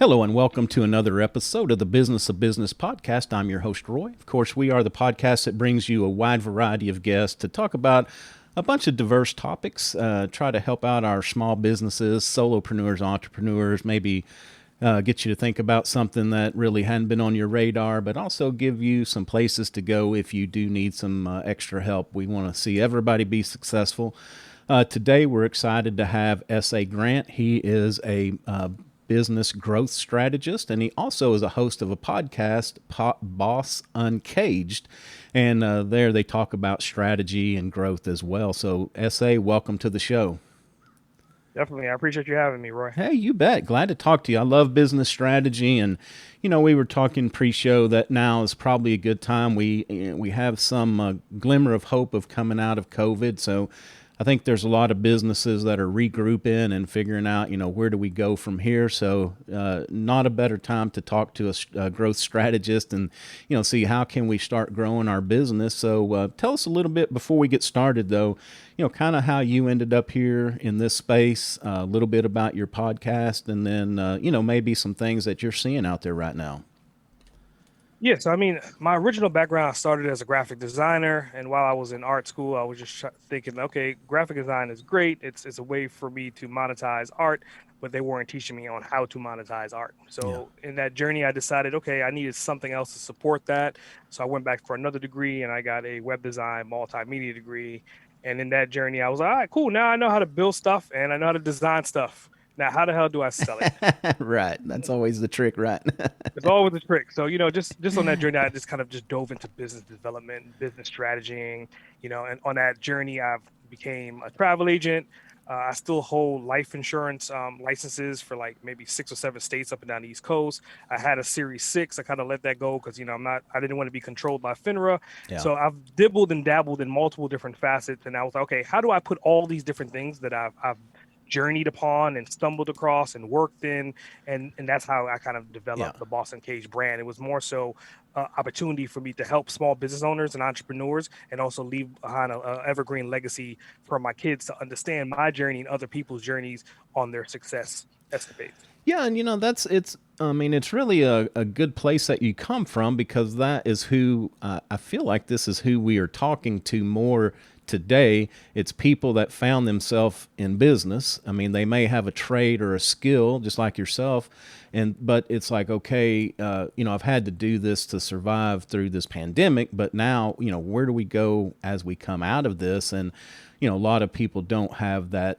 Hello and welcome to another episode of the Business of Business podcast. I'm your host, Roy. Of course, we are the podcast that brings you a wide variety of guests to talk about a bunch of diverse topics, try to help out our small businesses, solopreneurs, entrepreneurs, maybe get you to think about something that really hadn't been on your radar, but also give you some places to go if you do need some extra help. We want to see everybody be successful. Today, we're excited to have S.A. Grant. He is a business growth strategist, and he also is a host of a podcast, Boss Uncaged. And there they talk about strategy and growth as well. So, S.A., welcome to the show. Definitely. I appreciate you having me, Roy. Hey, you bet. Glad to talk to you. I love business strategy, and we were talking pre-show that now is probably a good time. We have some glimmer of hope of coming out of COVID, so I think there's a lot of businesses that are regrouping and figuring out, where do we go from here. So, not a better time to talk to a growth strategist and, see how can we start growing our business. So, tell us a little bit before we get started, though, kind of how you ended up here in this space, a little bit about your podcast, and then, maybe some things that you're seeing out there right now. Yeah, so I mean, my original background I started as a graphic designer, and while I was in art school, I was just thinking, okay, graphic design is great. It's a way for me to monetize art, but they weren't teaching me on how to monetize art. Yeah. So in that journey, I decided, okay, I needed something else to support that. So I went back for another degree, and I got a web design multimedia degree. And in that journey, I was like, all right, cool. Now I know how to build stuff and I know how to design stuff. Now, how the hell do I sell it? Right. That's always the trick, right? It's always a trick. So, just on that journey, I just kind of just dove into business development, business strategy, and on that journey, I've became a travel agent. I still hold life insurance licenses for like maybe 6 or 7 states up and down the East Coast. I had a Series 6. I kind of let that go because, I didn't want to be controlled by FINRA. Yeah. So I've dibbled and dabbled in multiple different facets. And I was like, okay, how do I put all these different things that I've journeyed upon and stumbled across and worked in, and that's how I kind of Yeah. developed the Boston Cage brand. It was more so opportunity for me to help small business owners and entrepreneurs, and also leave behind a evergreen legacy for my kids to understand my journey and other people's journeys on their success escapades. Yeah, and I mean, it's really a good place that you come from because that is who I feel like this is who we are talking to more today. It's people that found themselves in business. I mean, they may have a trade or a skill just like yourself, but it's like, okay, I've had to do this to survive through this pandemic, but now, where do we go as we come out of this? And, a lot of people don't have that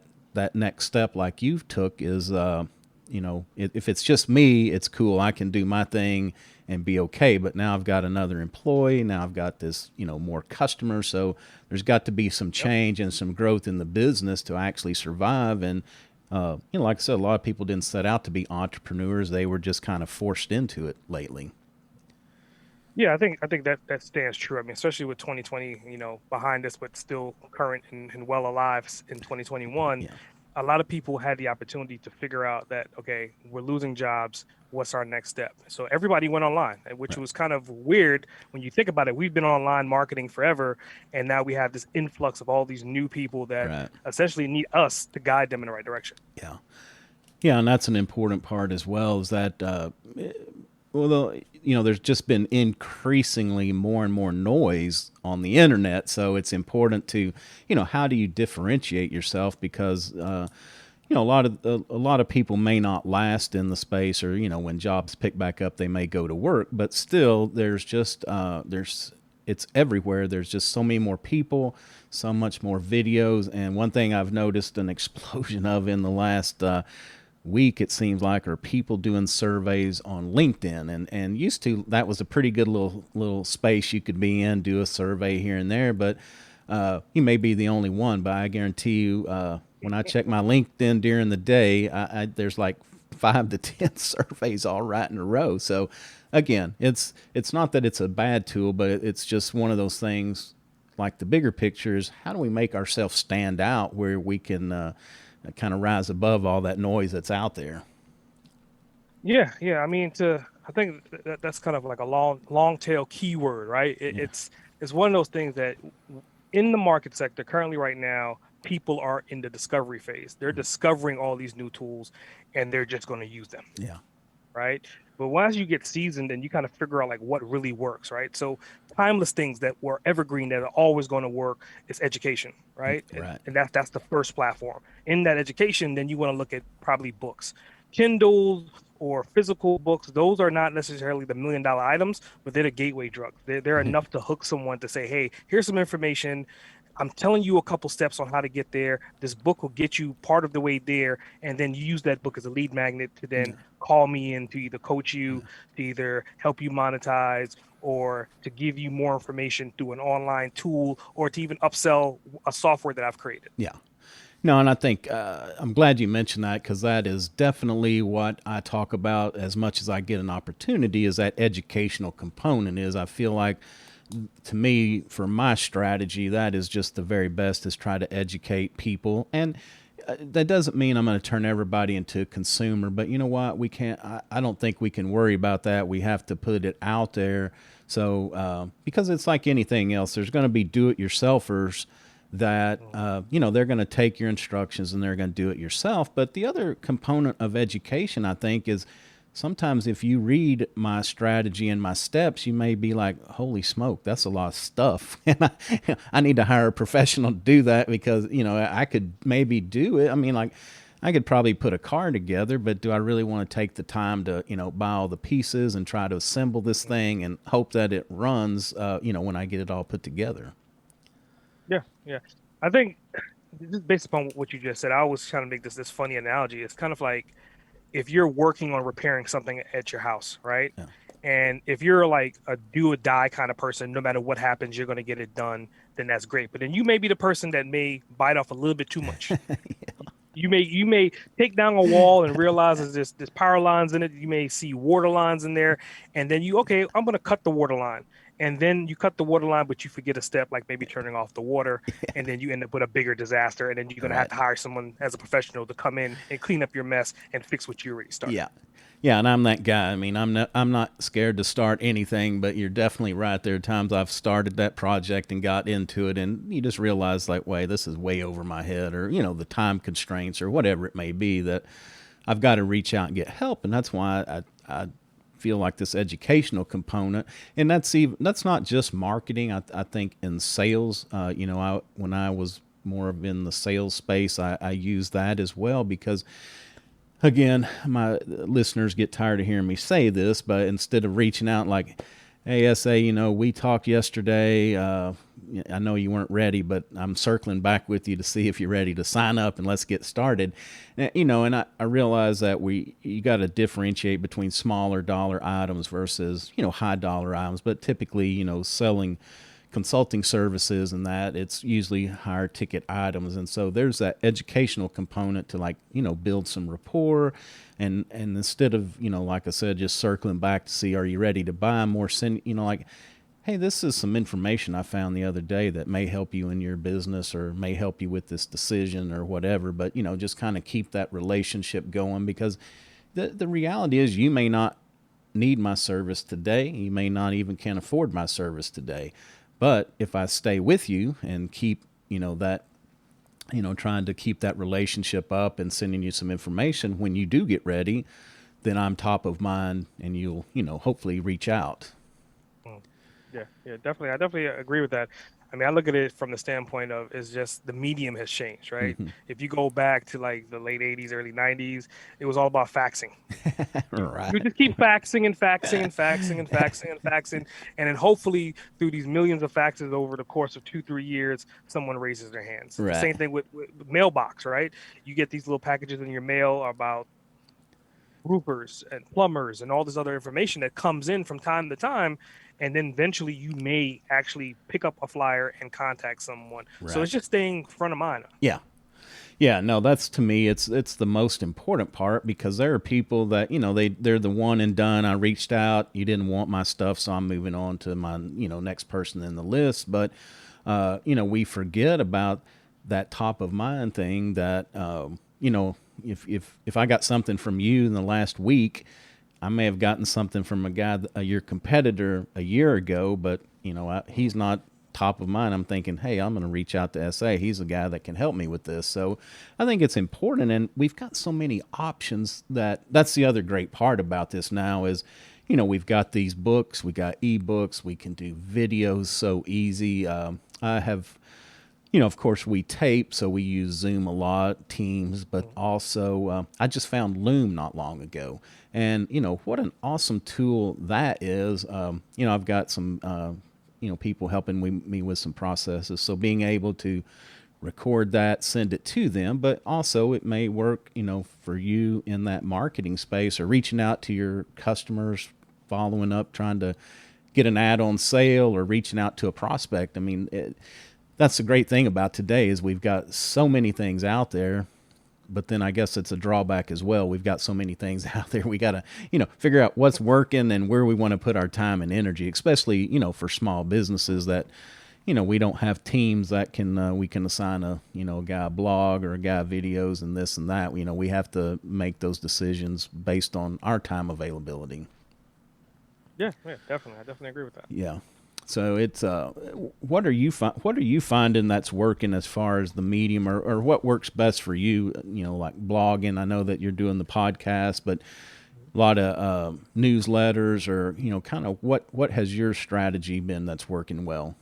next step like you've took is if it's just me, it's cool. I can do my thing and be okay. But now I've got another employee. Now I've got this, more customers. So there's got to be some Yep. change and some growth in the business to actually survive. And, like I said, a lot of people didn't set out to be entrepreneurs. They were just kind of forced into it lately. Yeah, I think that stands true. I mean, especially with 2020, behind us, but still current and well alive in 2021. Yeah. A lot of people had the opportunity to figure out that, okay, we're losing jobs. What's our next step? So everybody went online, which Right. was kind of weird when you think about it. We've been online marketing forever, and now we have this influx of all these new people that Right. essentially need us to guide them in the right direction. Yeah. Yeah. And that's an important part as well is that, well, there's just been increasingly more and more noise on the internet, so it's important to, how do you differentiate yourself because, a lot of people may not last in the space, or when jobs pick back up, they may go to work, but still, there's just it's everywhere. There's just so many more people, so much more videos, and one thing I've noticed an explosion of in the last week, it seems like, are people doing surveys on LinkedIn, and used to that was a pretty good little space you could be in, do a survey here and there, but you may be the only one, but I guarantee you, when I check my LinkedIn during the day, there's like 5 to 10 surveys all right in a row. So again, it's not that it's a bad tool, but it's just one of those things. Like the bigger picture is how do we make ourselves stand out where we can kind of rise above all that noise that's out there. Yeah, yeah. I mean, I think that's kind of like a long tail keyword, right? Yeah. It's one of those things that in the market sector currently right now, people are in the discovery phase. They're discovering all these new tools, and they're just going to use them. Yeah. right? But once you get seasoned and you kind of figure out like what really works, right? So timeless things that were evergreen that are always going to work is education, right? Right. And that's the first platform. In that education, then you want to look at probably books. Kindles or physical books, those are not necessarily the $1 million items, but they're the gateway drugs. They're enough to hook someone to say, hey, here's some information. I'm telling you a couple steps on how to get there. This book will get you part of the way there, and then you use that book as a lead magnet to then Yeah. call me in to either coach you, to either help you monetize, or to give you more information through an online tool, or to even upsell a software that I've created. Yeah. No, and I think I'm glad you mentioned that because that is definitely what I talk about as much as I get an opportunity. Is that educational component? Is I feel like to me for my strategy that is just the very best is try to educate people and. That doesn't mean I'm going to turn everybody into a consumer, but you know what? We can't. I don't think we can worry about that. We have to put it out there. So because it's like anything else, there's going to be do-it-yourselfers that they're going to take your instructions and they're going to do it yourself. But the other component of education, I think, is sometimes if you read my strategy and my steps, you may be like, holy smoke, that's a lot of stuff. And I need to hire a professional to do that because, I could maybe do it. I mean, like, I could probably put a car together, but do I really want to take the time to, buy all the pieces and try to assemble this thing and hope that it runs, when I get it all put together? Yeah, yeah. I think just based upon what you just said, I always kind of make this funny analogy. It's kind of like if you're working on repairing something at your house, right? Yeah. And if you're like a do or die kind of person, no matter what happens, you're going to get it done, then that's great. But then you may be the person that may bite off a little bit too much. You may take down a wall and realize there's power lines in it. You may see water lines in there, and then okay, I'm going to cut the water line. And then you cut the water line, but you forget a step, like maybe turning off the water, and then you end up with a bigger disaster. And then you're going to have Right. to hire someone as a professional to come in and clean up your mess and fix what you already started. Yeah. Yeah, and I'm that guy. I mean, I'm not scared to start anything, but you're definitely right. There are times I've started that project and got into it, and you just realize, like, wait, this is way over my head, or the time constraints, or whatever it may be, that I've got to reach out and get help, and that's why I feel like this educational component, and that's not just marketing. I think in sales, when I was more of in the sales space, I use that as well because again, my listeners get tired of hearing me say this, but instead of reaching out like, hey, SA, we talked yesterday. I know you weren't ready, but I'm circling back with you to see if you're ready to sign up and let's get started. And I realize that you got to differentiate between smaller dollar items versus, high dollar items, but typically, selling consulting services and that it's usually higher ticket items, and so there's that educational component to, like, build some rapport, and instead of, like I said, just circling back to see, are you ready to buy more, send, like, hey, this is some information I found the other day that may help you in your business or may help you with this decision or whatever, but just kind of keep that relationship going, because the reality is you may not need my service today, you may not even can afford my service today. But if I stay with you and keep, that, trying to keep that relationship up and sending you some information when you do get ready, then I'm top of mind and you'll, hopefully reach out. Mm. Yeah, yeah, definitely. I definitely agree with that. I mean, I look at it from the standpoint of it's just the medium has changed, right? Hmm. If you go back to like the late 80s, early 90s, it was all about faxing. You Right. just keep faxing and faxing and faxing and faxing and faxing. And then hopefully through these millions of faxes over the course of 2, 3 years, someone raises their hands. The Right. same thing with mailbox, right? You get these little packages in your mail about roofers and plumbers and all this other information that comes in from time to time. And then eventually you may actually pick up a flyer and contact someone. So Right. it's just staying front of mind. Yeah. Yeah, no, that's, to me, it's the most important part, because there are people that, they're the one and done. I reached out, you didn't want my stuff, so I'm moving on to my, next person in the list. But we forget about that top of mind thing that, if I got something from you in the last week, I may have gotten something from a guy, your competitor, a year ago, but he's not top of mind, I'm thinking, hey, I'm going to reach out to SA. He's a guy that can help me with this. So I think it's important. And we've got so many options that's the other great part about this now is, we've got these books, we got ebooks, we can do videos so easy. I have, of course, we tape, so we use Zoom a lot, Teams, but also I just found Loom not long ago. And, what an awesome tool that is. I've got some, people helping me with some processes. So being able to record that, send it to them, but also it may work, for you in that marketing space or reaching out to your customers, following up, trying to get an ad on sale or reaching out to a prospect. I mean, that's the great thing about today is we've got so many things out there, but then I guess it's a drawback as well. We've got so many things out there. We got to, figure out what's working and where we want to put our time and energy, especially, for small businesses that, we don't have teams that can, we can assign a guy a blog or a guy videos and this and that. We have to make those decisions based on our time availability. Yeah, definitely. I definitely agree with that. Yeah. So it's what are you finding that's working as far as the medium or what works best for you? Like blogging. I know that you're doing the podcast, but a lot of newsletters or kind of what has your strategy been that's working well?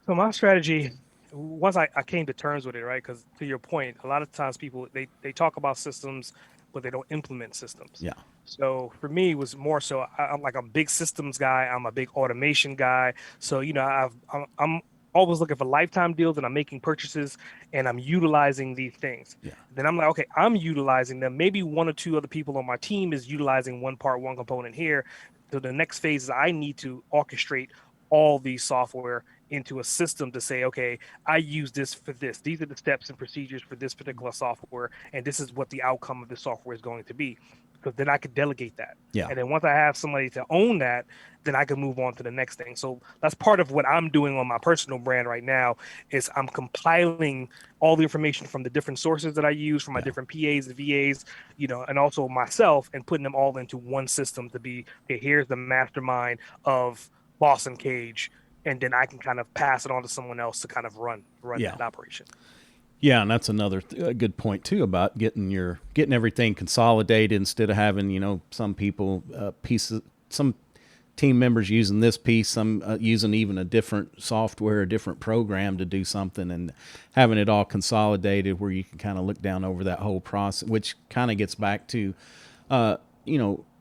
So my strategy, once I came to terms with it, right? Because to your point, a lot of times people they talk about systems, but they don't implement systems. Yeah. So for me, it was more so I'm like a big systems guy. I'm a big automation guy. So I'm always looking for lifetime deals, and I'm making purchases, and I'm utilizing these things. Yeah. Then I'm like, okay, I'm utilizing them. Maybe one or two other people on my team is utilizing one part, one component here. So the next phase is I need to orchestrate all these software into a system to say, okay, I use this for this. These are the steps and procedures for this particular software, and this is what the outcome of the software is going to be. Because then I could delegate that. Yeah. And then once I have somebody to own that, then I can move on to the next thing. So that's part of what I'm doing on my personal brand right now is I'm compiling all the information from the different sources that I use from my different PAs and VAs, and also myself and putting them all into one system to be, okay, here's the mastermind of Boston Cage, and then I can kind of pass it on to someone else to kind of run that operation. Yeah, and that's another good point too about getting everything consolidated instead of having some people pieces, some team members using this piece, some using even a different software, a different program to do something, and having it all consolidated where you can kind of look down over that whole process, which kind of gets back to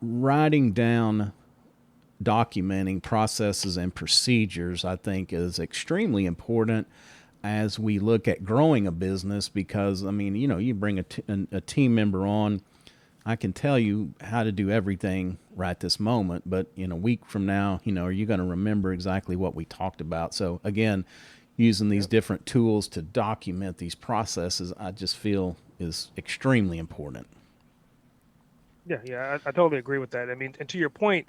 writing down, documenting processes and procedures. I think is extremely important as we look at growing a business, because you bring a team member on, I can tell you how to do everything right this moment, but in a week from now, are you going to remember exactly what we talked about? So again, using these different tools to document these processes, I just feel is extremely important. Yeah, I totally agree with that. I mean, and to your point,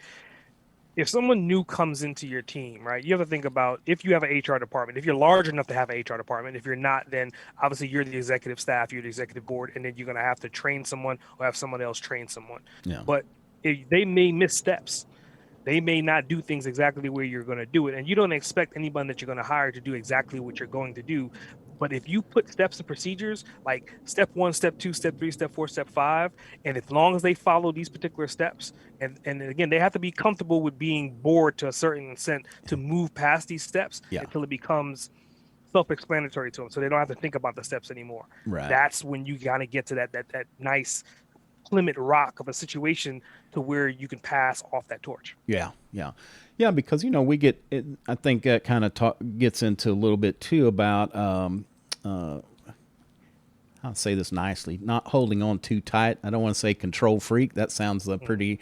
if someone new comes into your team, right, you have to think about if you have an HR department, if you're large enough to have an HR department. If you're not, then obviously you're the executive staff, you're the executive board, and then you're going to have to train someone or have someone else train someone. Yeah. But they may miss steps. They may not do things exactly the way you're going to do it. And you don't expect anyone that you're going to hire to do exactly what you're going to do. But if you put steps and procedures like step 1, step 2, step 3, step 4, step 5, and as long as they follow these particular steps, and again, they have to be comfortable with being bored to a certain extent to move past these steps until it becomes self-explanatory to them. So they don't have to think about the steps anymore. Right. That's when you kind of get to that nice Plymouth Rock of a situation to where you can pass off that torch. Yeah, because we get it, I think that kind of gets into a little bit too about I'll say this nicely, not holding on too tight. I don't want to say control freak. That sounds pretty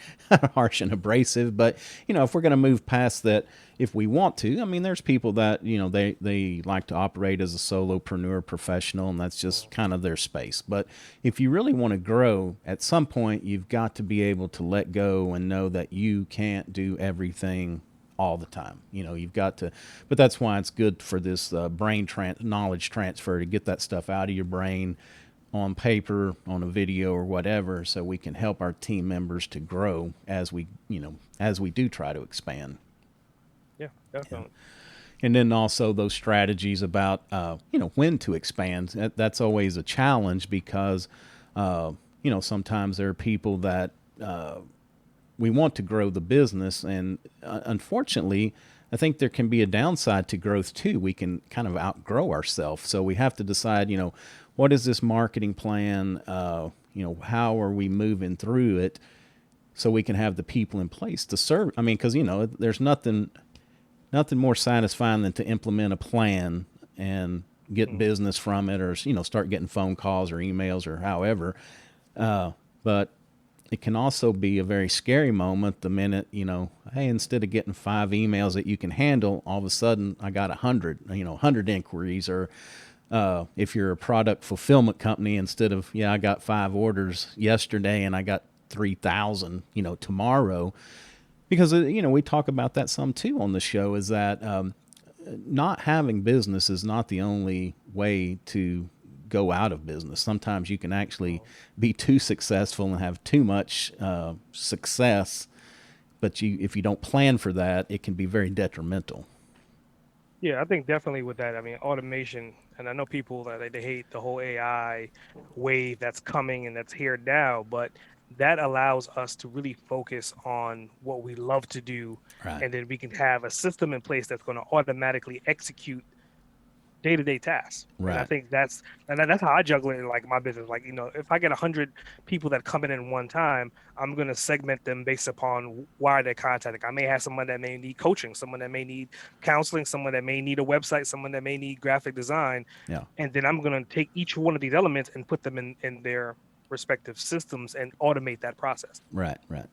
harsh and abrasive. But, if we're going to move past that, if we want to, there's people that, they like to operate as a solopreneur professional, and that's just kind of their space. But if you really want to grow, at some point, you've got to be able to let go and know that you can't do everything all the time. You've got to, but that's why it's good for this knowledge transfer, to get that stuff out of your brain on paper, on a video or whatever, so we can help our team members to grow as we do try to expand. Yeah, definitely. And then also those strategies about when to expand. That's always a challenge because sometimes there are people that we want to grow the business, and unfortunately, I think there can be a downside to growth too. We can kind of outgrow ourselves, so we have to decide, what is this marketing plan? How are we moving through it so we can have the people in place to serve? I mean, because there's nothing more satisfying than to implement a plan and get Mm. business from it, or start getting phone calls or emails or however. But it can also be a very scary moment the minute, hey, instead of getting 5 emails that you can handle, all of a sudden I got 100 inquiries. Or if you're a product fulfillment company, instead of, I got 5 orders yesterday and I got 3,000 tomorrow. Because we talk about that some too on the show, is that not having business is not the only way to go out of business. Sometimes you can actually be too successful and have too much success, but if you don't plan for that, it can be very detrimental. Yeah, I think definitely with that. I mean, automation, and I know people that they hate the whole AI wave that's coming and that's here now, but that allows us to really focus on what we love to do, Right. and then we can have a system in place that's going to automatically execute day-to-day tasks. And I Right. think that's how I juggle it in like my business. Like, if I get 100 people that come in one time, I'm gonna segment them based upon why they're contacting. I may have someone that may need coaching, someone that may need counseling, someone that may need a website, someone that may need graphic design. Yeah. And then I'm gonna take each one of these elements and put them in their respective systems and automate that process. Right. Right.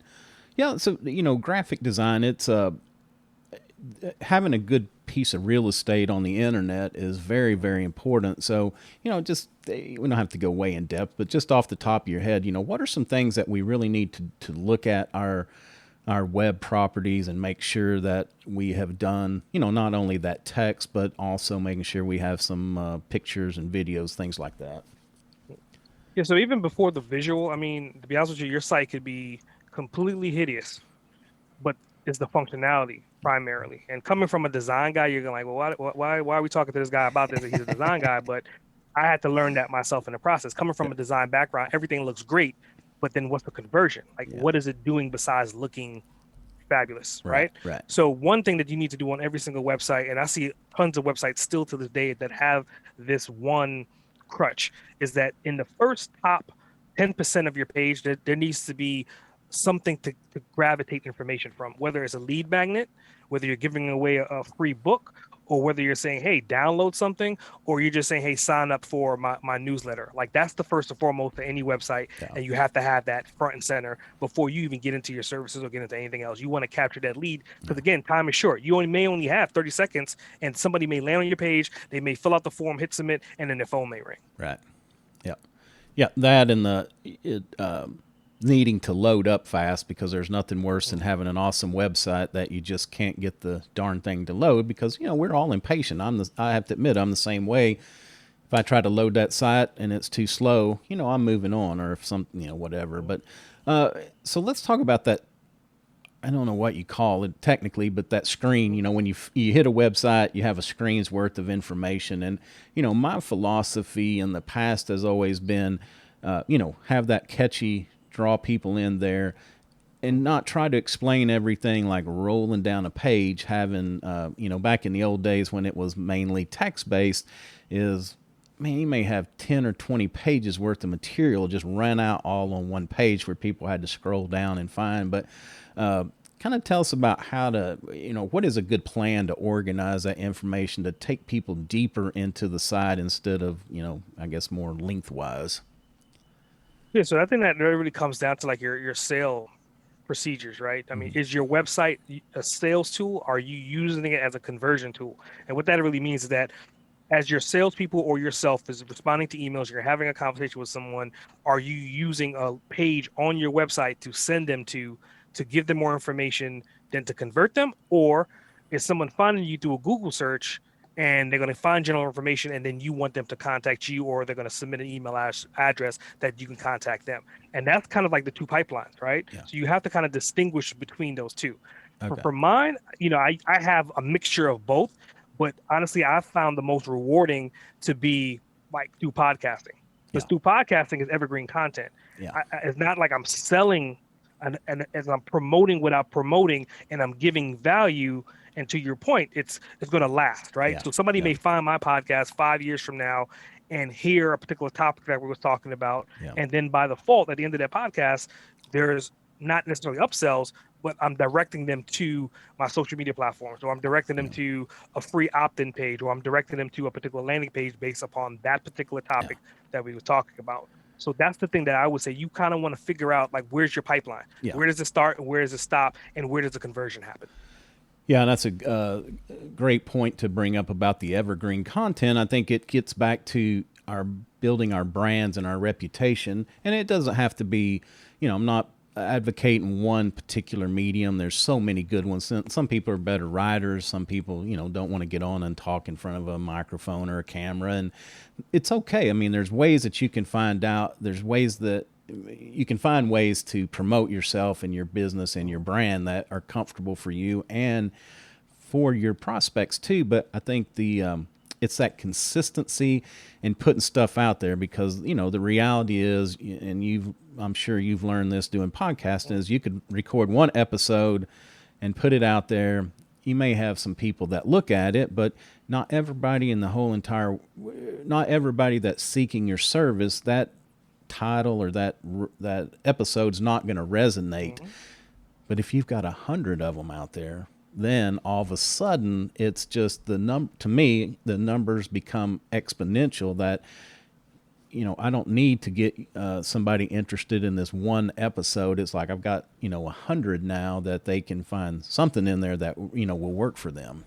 Yeah. So graphic design. It's having a good piece of real estate on the internet is very, very important. So, just we don't have to go way in depth, but just off the top of your head, what are some things that we really need to look at our web properties and make sure that we have done, not only that text, but also making sure we have some pictures and videos, things like that. Yeah, so even before the visual, I mean, to be honest with you, your site could be completely hideous, but it's the functionality primarily. And coming from a design guy, you're gonna like, well, why are we talking to this guy about this? He's a design guy, but I had to learn that myself in the process. Coming Yeah. from a design background, everything looks great, but then what's the conversion? Like, Yeah. what is it doing besides looking fabulous, Right. right? Right. So one thing that you need to do on every single website, and I see tons of websites still to this day that have this one crutch, is that in the first top 10% of your page, there needs to be something to gravitate information from, whether it's a lead magnet, whether you're giving away a free book, or whether you're saying, hey, download something, or you're just saying, hey, sign up for my newsletter. Like, that's the first and foremost for any website. Yeah. And you have to have that front and center before you even get into your services or get into anything else. You want to capture that lead because, again, time is short. You may only have 30 seconds, and somebody may land on your page, they may fill out the form, hit submit, and then their phone may ring. Right. Yeah. Yeah. That and needing to load up fast, because there's nothing worse than having an awesome website that you just can't get the darn thing to load, because we're all impatient. I have to admit, I'm the same way. If I try to load that site and it's too slow, I'm moving on, or if whatever. But so let's talk about that. I don't know what you call it technically, but that screen, when you hit a website, you have a screen's worth of information. And, my philosophy in the past has always been, have that catchy, draw people in there, and not try to explain everything like rolling down a page. Having, back in the old days when it was mainly text based, is, man, you may have 10 or 20 pages worth of material just run out all on one page where people had to scroll down and find. But kind of tell us about how to, what is a good plan to organize that information to take people deeper into the site instead of, I guess more lengthwise. Yeah, so I think that really comes down to like your sale procedures, right? I mean, Mm-hmm. is your website a sales tool? Are you using it as a conversion tool? And what that really means is that as your salespeople or yourself is responding to emails, you're having a conversation with someone, are you using a page on your website to send them to give them more information than to convert them? Or is someone finding you through a Google search and they're going to find general information and then you want them to contact you, or they're going to submit an email address that you can contact them? And that's kind of like the two pipelines, right? Yeah. So you have to kind of distinguish between those two. For, Okay. for mine, I have a mixture of both, But honestly, I found the most rewarding to be like through podcasting, because Yeah. through podcasting is evergreen content. Yeah. It's not like I'm selling and as I'm promoting without promoting, and I'm giving value. And to your point, it's going to last, right? Yeah. So somebody Yeah. may find my podcast 5 years from now and hear a particular topic that we was talking about, Yeah. and then by default, at the end of that podcast, there's not necessarily upsells, but I'm directing them to my social media platforms, or I'm directing them Yeah. to a free opt-in page, or I'm directing them to a particular landing page based upon that particular Yeah. topic that we were talking about. So that's the thing that I would say. You kind of want to figure out, like, where's your pipeline? Yeah. Where does it start and where does it stop? And where does the conversion happen? Yeah, and that's a great point to bring up about the evergreen content. I think it gets back to our building our brands and our reputation, and it doesn't have to be, I'm not advocating one particular medium. There's so many good ones. Some people are better writers. Some people, don't want to get on and talk in front of a microphone or a camera, and it's okay. I mean, there's ways that you can find out. There's ways that you can find ways to promote yourself and your business and your brand that are comfortable for you and for your prospects too. But I think it's that consistency and putting stuff out there, because the reality is, and I'm sure you've learned this doing podcasting, is you could record one episode and put it out there. You may have some people that look at it, but not everybody in the whole entire, not everybody that's seeking your service, that title or that episode's not going to resonate. Mm-hmm. But if you've got 100 of them out there, then all of a sudden it's just to me, the numbers become exponential. That I don't need to get somebody interested in this one episode. It's like I've got 100 now that they can find something in there that will work for them.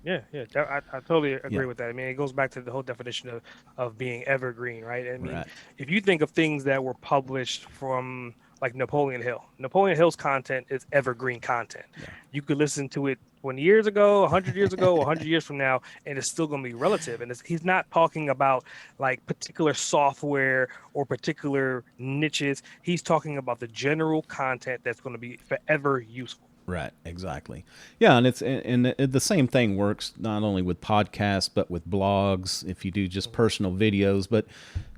Yeah, yeah, I totally Yeah. agree with that. I mean, it goes back to the whole definition of being evergreen, right? I mean, Right. if you think of things that were published from like Napoleon Hill, Napoleon Hill's content is evergreen content. Yeah. You could listen to it 20 years ago, 100 years ago, 100 years from now, and it's still going to be relative. And he's not talking about like particular software or particular niches. He's talking about the general content that's going to be forever useful. Right, exactly. Yeah, and the same thing works not only with podcasts but with blogs. If you do just personal videos, but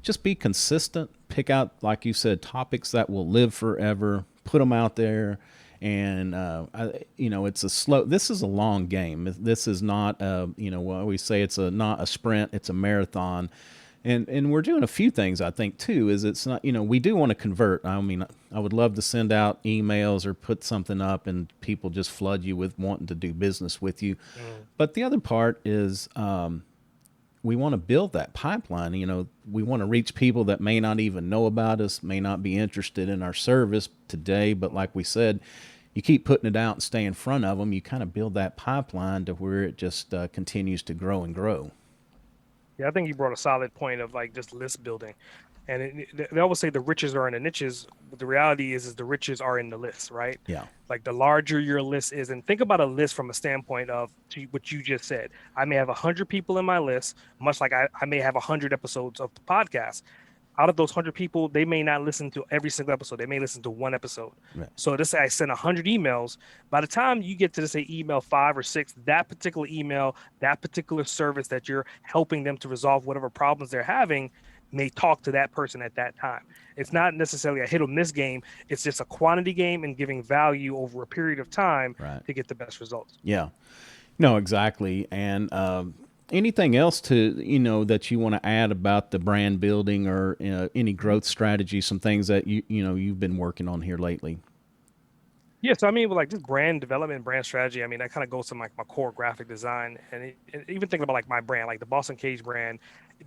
just be consistent. Pick out, like you said, topics that will live forever. Put them out there, and it's a slow. This is a long game. This is not what we say. It's not a sprint. It's a marathon. And we're doing a few things, I think, too, is it's not, we do want to convert. I mean, I would love to send out emails or put something up and people just flood you with wanting to do business with you. But the other part is we want to build that pipeline. We want to reach people that may not even know about us, may not be interested in our service today. But like we said, you keep putting it out and stay in front of them. You kind of build that pipeline to where it just continues to grow and grow. Yeah, I think you brought a solid point of like just list building. And they always say the riches are in the niches, but the reality is the riches are in the lists, right? Yeah. Like the larger your list is, and think about a list from a standpoint of what you just said. I may have 100 people in my list, much like I may have 100 episodes of the podcast. Out of those 100 people, they may not listen to every single episode. They may listen to one episode. Right. So let's say I send 100 emails. By the time you get to, say, email 5 or 6, that particular email, that particular service that you're helping them to resolve whatever problems they're having may talk to that person at that time. It's not necessarily a hit or miss game. It's just a quantity game and giving value over a period of time to get the best results. Yeah. No, exactly. And anything else that you want to add about the brand building or any growth strategy, some things that you've been working on here lately? Yeah, so I mean, with like just brand development, brand strategy, I mean, that kind of goes to my core graphic design, and even thinking about like my brand, like the Boston Cage brand,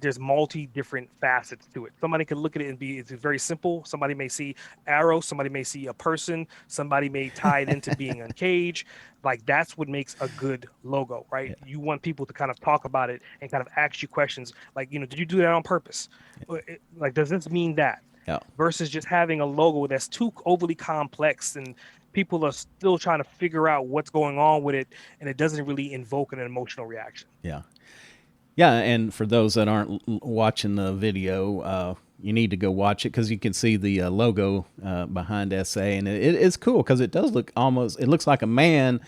there's multi different facets to it. Somebody can look at it and it's very simple. Somebody may see arrows, somebody may see a person, somebody may tie it into being a cage. Like that's what makes a good logo, right? Yeah. You want people to kind of talk about it and kind of ask you questions like, did you do that on purpose? Yeah. Like, does this mean that? Yeah. Versus just having a logo that's too overly complex and people are still trying to figure out what's going on with it, and it doesn't really invoke an emotional reaction. Yeah. Yeah, and for those that aren't watching the video, you need to go watch it because you can see the logo behind SA, and it is cool because it does look it looks like a man,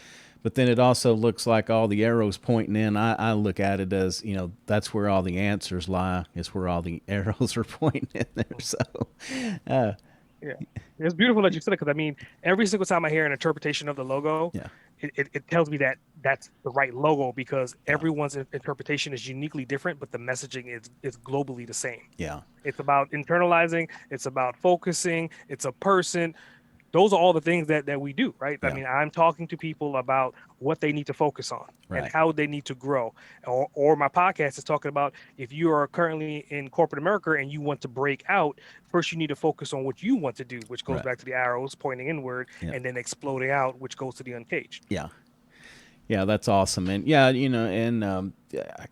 but then it also looks like all the arrows pointing in. I look at it as, that's where all the answers lie. It's where all the arrows are pointing in there. So, uh, Yeah, it's beautiful that you said it because I mean, every single time I hear an interpretation of the logo, yeah, it tells me that that's the right logo because yeah, everyone's interpretation is uniquely different, but the messaging is globally the same. yeah, It's about internalizing, it's about focusing, it's a person. Those are all the things that we do, right? I yeah, mean, I'm talking to people about what they need to focus on and right, how they need to grow. Or my podcast is talking about if you are currently in corporate America and you want to break out, first you need to focus on what you want to do, which goes right, back to the arrows pointing inward yeah, and then exploding out, which goes to the uncaged. yeah. Yeah, that's awesome. And yeah, and yeah,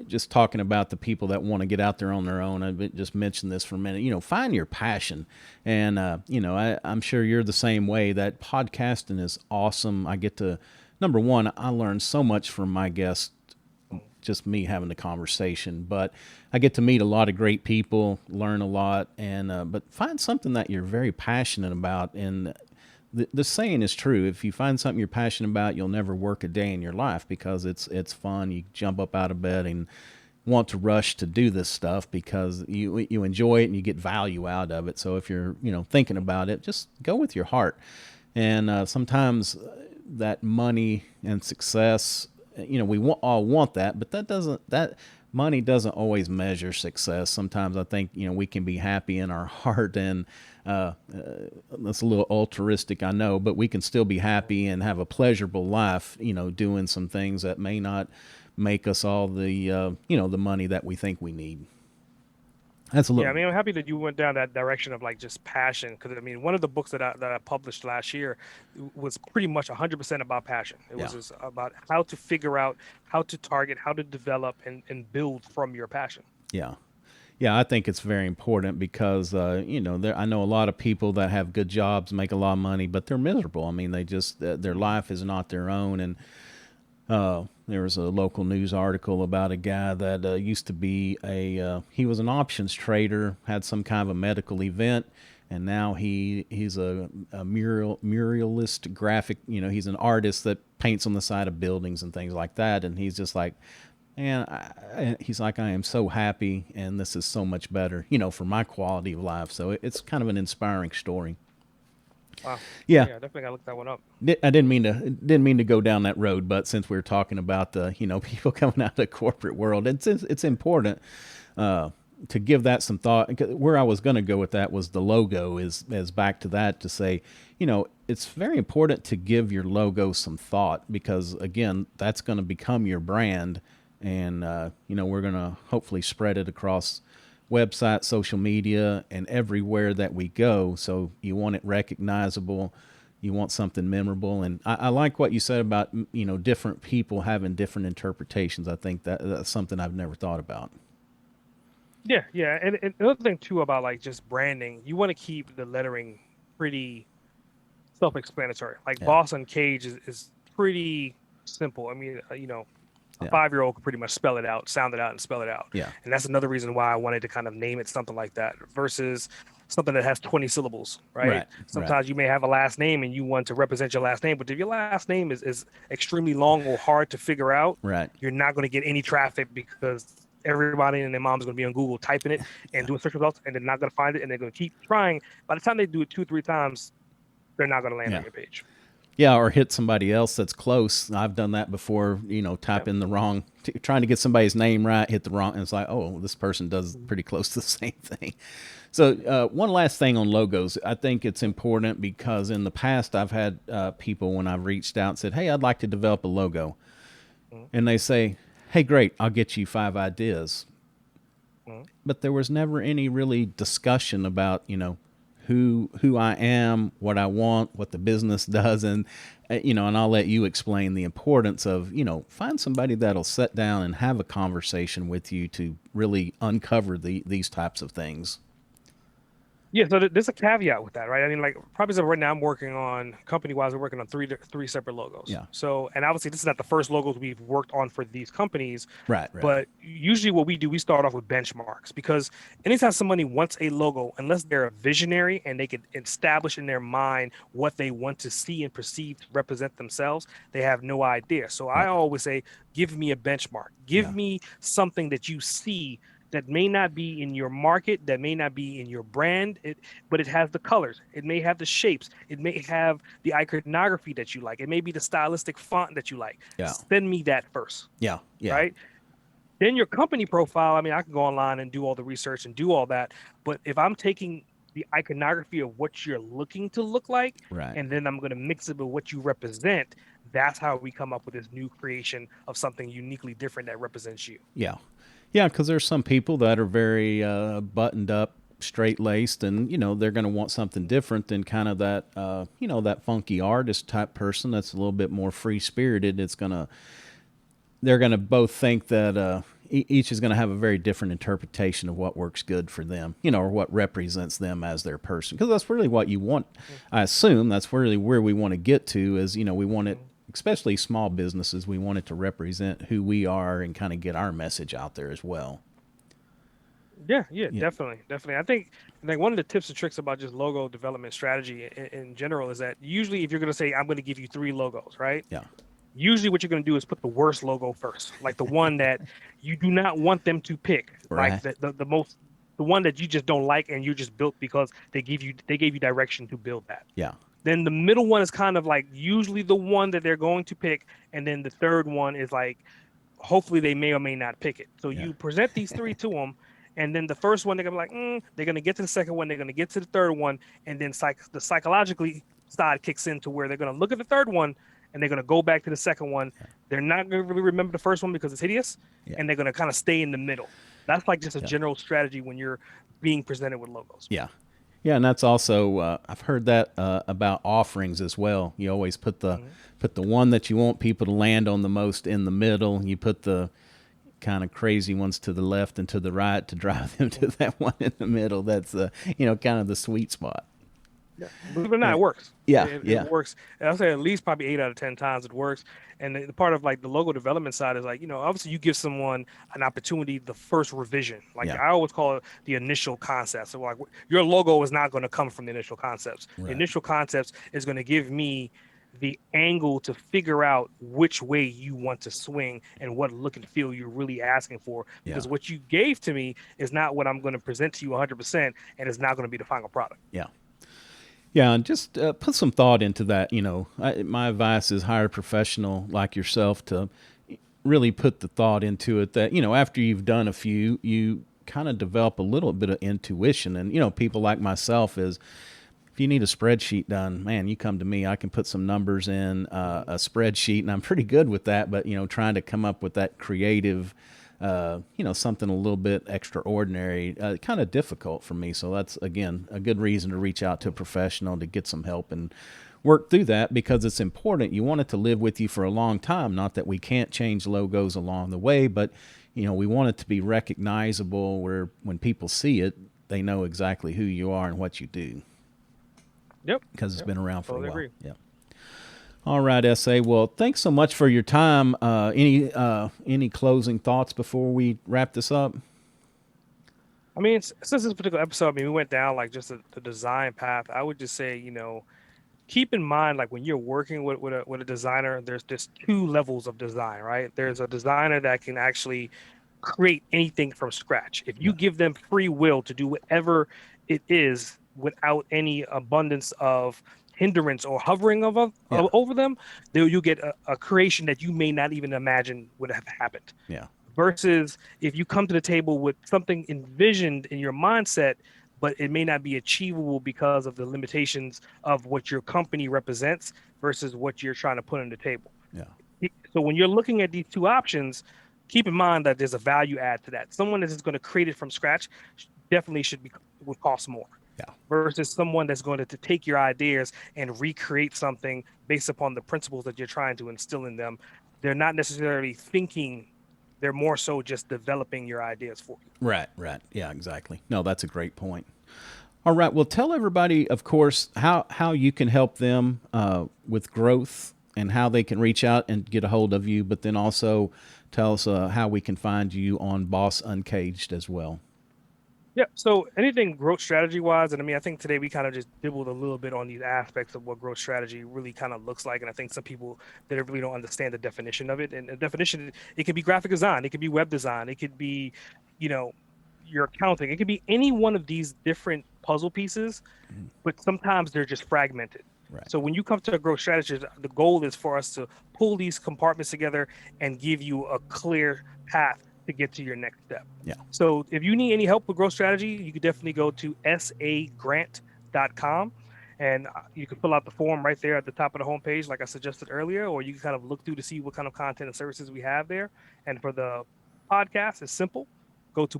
just talking about the people that want to get out there on their own. Just mentioned this for a minute. Find your passion, and I'm sure you're the same way. That podcasting is awesome. I get to number one, I learn so much from my guests, just me having the conversation. But I get to meet a lot of great people, learn a lot, and but find something that you're very passionate about. And the saying is true. If you find something you're passionate about, you'll never work a day in your life because it's fun. You jump up out of bed and want to rush to do this stuff because you enjoy it and you get value out of it. So if you're thinking about it, just go with your heart. And sometimes that money and success, we all want that, but that money doesn't always measure success. Sometimes I think we can be happy in our heart, and that's a little altruistic, I know, but we can still be happy and have a pleasurable life, doing some things that may not make us all the money that we think we need. That's a Yeah, I little, mean, I'm happy that you went down that direction of like just passion because I mean, one of the books that I published last year was pretty much 100% about passion. It yeah, was just about how to figure out how to target, how to develop and build from your passion. yeah. Yeah, I think it's very important because I know a lot of people that have good jobs, make a lot of money, but they're miserable. I mean, they just their life is not their own. And there was a local news article about a guy that used to be he was an options trader, had some kind of a medical event, and now he's a muralist graphic. He's an artist that paints on the side of buildings and things like that. And he's just like, and he's like, I am so happy, and this is so much better, for my quality of life. So it's kind of an inspiring story. Wow. Yeah, Yeah, definitely gotta look that one up. I didn't mean to go down that road, but since we are talking about the people coming out of the corporate world, it's important to give that some thought. Where I was going to go with that was the logo is back to that to say, it's very important to give your logo some thought because again, that's going to become your brand, and we're going to hopefully spread it across website, social media, and everywhere that we go. So you want it recognizable, you want something memorable, and I like what you said about different people having different interpretations. I think that's something I've never thought about. Yeah, yeah, and another thing too about like just branding, you want to keep the lettering pretty self-explanatory. Like Yeah, Boss on Cage is pretty simple. I mean, a yeah, 5-year-old could pretty much spell it out, sound it out, and spell it out. yeah. And that's another reason why I wanted to kind of name it something like that versus something that has 20 syllables, right? Right, right, Sometimes you may have a last name and you want to represent your last name, but if your last name is extremely long or hard to figure out, right. you're not going to get any traffic because everybody and their mom's going to be on Google typing it and Yeah, doing search results, and they're not going to find it, and they're going to keep trying. By the time they do it 2, 3 times, they're not going to land on yeah. your page. Yeah, or hit somebody else that's close. I've done that before, type Yep. in the wrong, trying to get somebody's name right, hit the wrong, and it's like, oh, this person does pretty close to the same thing. So, one last thing on logos. I think it's important because in the past I've had people when I've reached out and said, hey, I'd like to develop a logo. Mhm. And they say, hey, great, I'll get you 5 ideas. Mhm. But there was never any really discussion about who I am, what I want, what the business does, and and I'll let you explain the importance of find somebody that'll sit down and have a conversation with you to really uncover these types of things. Yeah, so there's a caveat with that, right? I mean, like probably so right now I'm working on company-wise, we're working on three separate logos. Yeah. So, and obviously this is not the first logos we've worked on for these companies, Right. Right. but usually what we do, we start off with benchmarks because anytime somebody wants a logo, unless they're a visionary and they can establish in their mind what they want to see and perceive to represent themselves, they have no idea. So I Right. always say, give me a benchmark. Give Yeah. me something that you see that may not be in your market, that may not be in your brand, but it has the colors. It may have the shapes. It may have the iconography that you like. It may be the stylistic font that you like. Yeah. Send me that first, Yeah. Yeah. right? Then your company profile. I mean, I can go online and do all the research and do all that. But if I'm taking the iconography of what you're looking to look like, Right. and then I'm going to mix it with what you represent, that's how we come up with this new creation of something uniquely different that represents you. Yeah. Yeah, because there's some people that are very buttoned up, straight laced, and they're going to want something different than kind of that that funky artist type person that's a little bit more free spirited. They're going to both think that each is going to have a very different interpretation of what works good for them, or what represents them as their person. Because that's really what you want. I assume that's really where we want to get to is, we want it, especially small businesses, we want it to represent who we are and kind of get our message out there as well. Yeah, yeah, Yeah. definitely, definitely. I think like one of the tips and tricks about just logo development strategy in general is that usually if you're going to say I'm going to give you three logos, right? Yeah. Usually what you're going to do is put the worst logo first, like the one that you do not want them to pick, like Right. the one that you just don't like and you just built because they gave you direction to build that. Yeah. Then the middle one is kind of like usually the one that they're going to pick, and then the third one is like hopefully they may or may not pick it. So Yeah. you present these three to them, and then the first one they're gonna be like, they're gonna get to the second one, they're gonna get to the third one, and then the psychologically side kicks in to where they're gonna look at the third one and they're gonna go back to the second one. They're not gonna really remember the first one because it's hideous, Yeah. and they're gonna kind of stay in the middle. That's like just a Yeah. general strategy when you're being presented with logos. Yeah. Yeah, and that's also I've heard that about offerings as well. You always Mhm. put the one that you want people to land on the most in the middle. You put the kind of crazy ones to the left and to the right to drive them to that one in the middle. That's kind of the sweet spot. Yeah, believe it or not, Yeah. it works. Yeah. It Yeah. works. And I'll say at least probably 8 out of 10 times it works. And the part of like the logo development side is like, obviously you give someone an opportunity, the first revision. Like Yeah. I always call it the initial concept. So like your logo is not going to come from the initial concepts. The Right. initial concepts is going to give me the angle to figure out which way you want to swing and what look and feel you're really asking for. Yeah. Because what you gave to me is not what I'm going to present to you 100%, and it's not going to be the final product. Yeah. Yeah, and just put some thought into that. My advice is hire a professional like yourself to really put the thought into it. That after you've done a few, you kind of develop a little bit of intuition. And people like myself is if you need a spreadsheet done, man, you come to me. I can put some numbers in a spreadsheet, and I'm pretty good with that. But trying to come up with that creative, something a little bit extraordinary, kind of difficult for me. So that's again a good reason to reach out to a professional to get some help and work through that because it's important. You want it to live with you for a long time. Not that we can't change logos along the way, but we want it to be recognizable where when people see it, they know exactly who you are and what you do Yep. because it's Yep. been around for a Totally while. agree. Yeah. All right, SA. Well, thanks so much for your time. Any closing thoughts before we wrap this up? I mean, since this particular episode, I mean, we went down like just the design path. I would just say, keep in mind, like when you're working with a designer, there's two levels of design, right? There's a designer that can actually create anything from scratch. If you Yeah. give them free will to do whatever it is without any abundance of hindrance or hovering Yeah. over them, you get a creation that you may not even imagine would have happened. Yeah. Versus if you come to the table with something envisioned in your mindset, but it may not be achievable because of the limitations of what your company represents versus what you're trying to put on the table. Yeah. So when you're looking at these two options, keep in mind that there's a value add to that. Someone that is going to create it from scratch definitely would cost more Yeah. versus someone that's going to take your ideas and recreate something based upon the principles that you're trying to instill in them. They're not necessarily thinking, they're more so just developing your ideas for you. Right. Right. Yeah. Exactly. No, that's a great point. All right. Well, tell everybody, of course, how you can help them with growth and how they can reach out and get a hold of you, but then also tell us how we can find you on Boss Uncaged as well. Yeah. So anything growth strategy wise, and I mean, I think today we kind of just dibbled a little bit on these aspects of what growth strategy really kind of looks like. And I think some people that really don't understand the definition of it. And the definition, it could be graphic design, it could be web design, it could be, you know, your accounting, it could be any one of these different puzzle pieces, but sometimes they're just fragmented. Right. So when you come to a growth strategy, the goal is for us to pull these compartments together and give you a clear path to get to your next step. Yeah. So if you need any help with growth strategy, you could definitely go to sagrant.com and you can fill out the form right there at the top of the homepage, like I suggested earlier, or you can kind of look through to see what kind of content and services we have there. And for the podcast, it's simple. Go to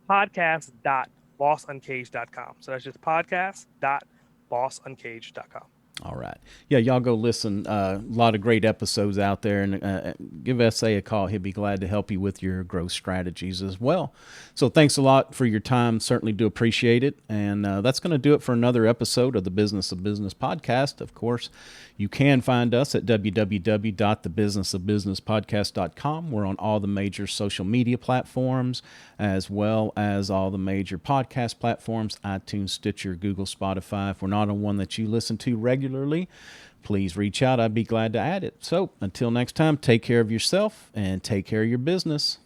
podcast.bossuncaged.com. So that's just podcast.bossuncaged.com. All right. Yeah, y'all go listen. A lot of great episodes out there, and give SA a call. He'd be glad to help you with your growth strategies as well. So thanks a lot for your time. Certainly do appreciate it. And that's going to do it for another episode of the Business of Business podcast. Of course, you can find us at www.thebusinessofbusinesspodcast.com. We're on all the major social media platforms, as well as all the major podcast platforms, iTunes, Stitcher, Google, Spotify. If we're not on one that you listen to regularly, please reach out. I'd be glad to add it. So until next time, take care of yourself and take care of your business.